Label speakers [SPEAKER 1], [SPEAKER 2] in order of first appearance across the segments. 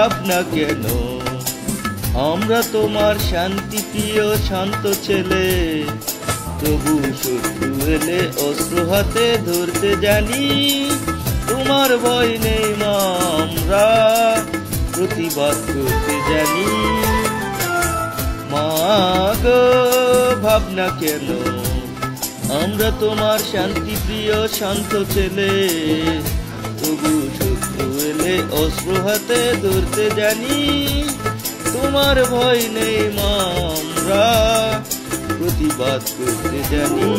[SPEAKER 1] ভাবনা কেন? আমরা তোমার শান্তি প্রিয় শান্ত ছেলে, তবু শত্রু এলে অস্ত্র হাতে ধরতে জানি। তোমার ভয় নেই মা, আমরা প্রতিবাদ করতে জানি। মা গো ভাবনা কেন? আমরা তোমার শান্তি প্রিয় শান্ত ছেলে, তবু শত্রু এলে অস্ত্র হাতে ধরতে জানি। তোমার ভয় নেই মা, আমরা প্রতিবাদ করতে জানি।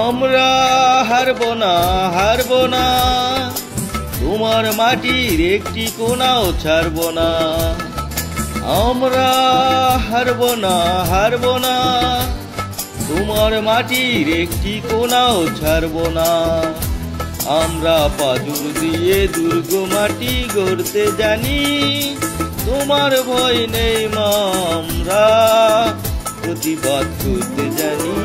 [SPEAKER 1] আমরা হারব না, হারব না, তোমার মাটির একটি কোনাও ছাড়ব না। আমরা হারব না, হারব না, তোমার মাটির একটি কোনাও ছাড়ব না। আমরা পাথর দিয়ে দুর্গ মাটি গড়তে জানি। তোমার ভয় নেই মা, আমরা প্রতিবাদ করতে জানি।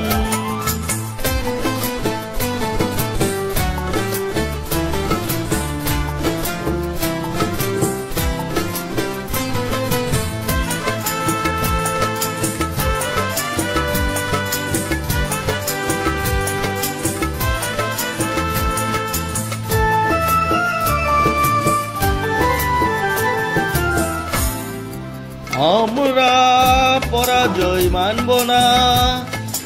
[SPEAKER 1] আমরা পরাজয় মানব না,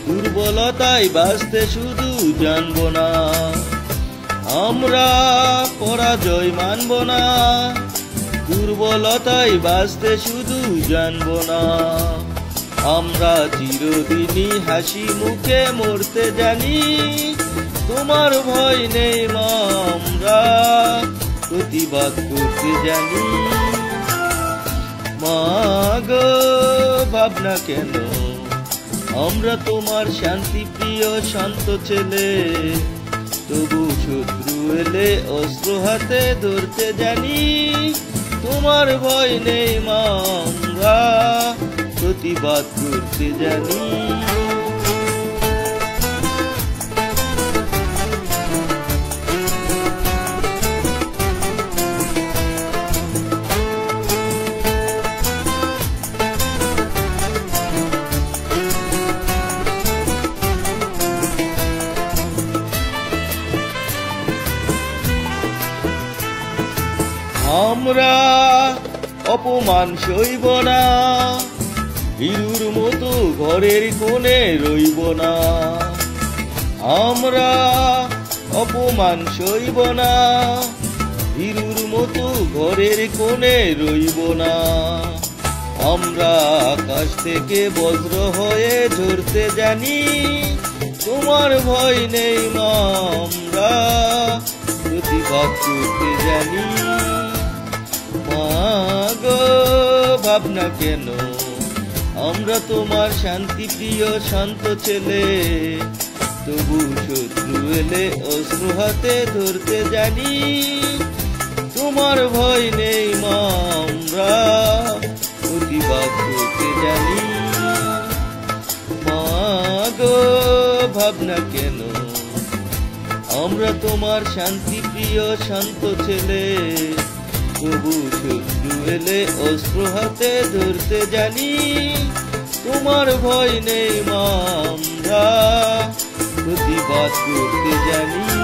[SPEAKER 1] দুর্বলতায় বাঁচতে শুধু জানব না। আমরা পরাজয় মানব না, দুর্বলতায় বাঁচতে শুধু জানব না। আমরা চিরদিনই হাসি মুখে মরতে জানি। তোমার ভয় নেই মা, আমরা প্রতিবাদ করতে জানি। মা গো ভাবনা কেন? আমরা তোমার শান্তি প্রিয় শান্ত ছেলে, তবু শত্রু এলে অস্ত্র হাতে ধরতে জানি। তোমার ভয় নেই মা, আমরা প্রতিবাদ করতে জানি। আমরা অপমান সইব না, হিরুর মতো ঘরের কোণে রইব না। আমরা অপমান সইব না, হিরুর মতো ঘরের কোণে রইব না। আমরা আকাশ থেকে বজ্র হয়ে ঝরতে জানি। তোমার ভয় নেই মা, আমরা প্রতিবাদ করতে জানি। মা গো ভাবনা কেন? আমরা তোমার শান্তি প্রিয় শান্ত ছেলে, তবু শত্রু এলে অস্ত্র হাতে ধরতে জানি। তোমার ভয় নেই মা, আমরা প্রতিবাদ করতে জানি। মা গো ভাবনা কেন? আমরা তোমার শান্তি প্রিয় শান্ত ছেলে, তবু শত্রু এলে অস্ত্র হাতে ধরতে জানি। তোমার ভয় নেই মা, আমরা প্রতিবাদ করতে জানি।